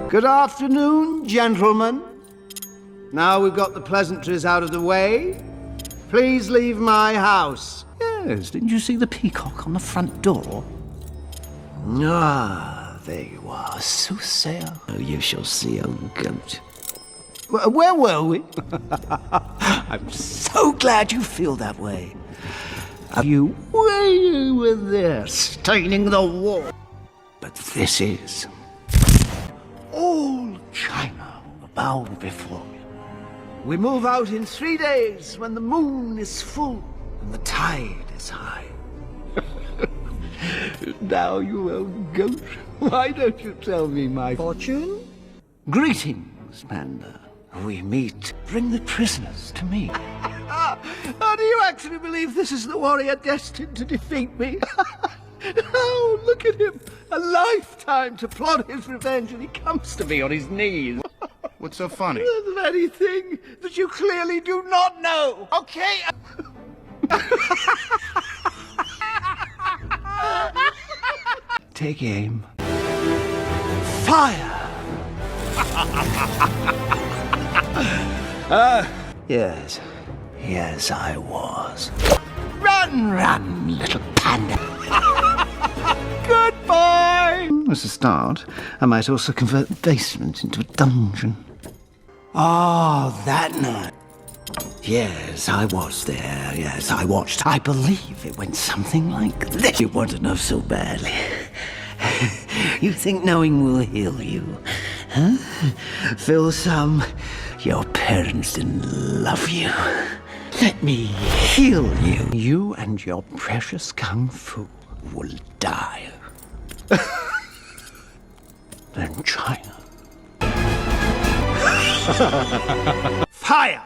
Good afternoon, gentlemen. Now we've got the pleasantries out of the way, please leave my house. Yes, didn't you see the peacock on the front door? Ah, there you are, soothsayer. Oh, you shall see, old goat. Where were we? I'm so glad you feel that way. You way over there, staining the wall. But this is... all China bow before me. We move out in 3 days when the moon is full and the tide is high. Now, you old goat, why don't you tell me my fortune? Greetings, Panda. We meet. Bring the prisoners to me. Do you actually believe this is the warrior destined to defeat me? Oh, look at him. A lifetime to plot his revenge, and he comes to me on his knees. What's so funny? The very thing that you clearly do not know. Okay. Take aim. Fire! Yes. Yes, I was. Run, run, little panda. Goodbye. As a start, I might also convert the basement into a dungeon. Oh, that night. Yes, I was there. Yes, I watched. I believe it went something like this. You want to know so badly. You think knowing will heal you? Huh? Feel some. Your parents didn't love you. Let me heal you. You and your precious kung fu will die. Then China. Fire!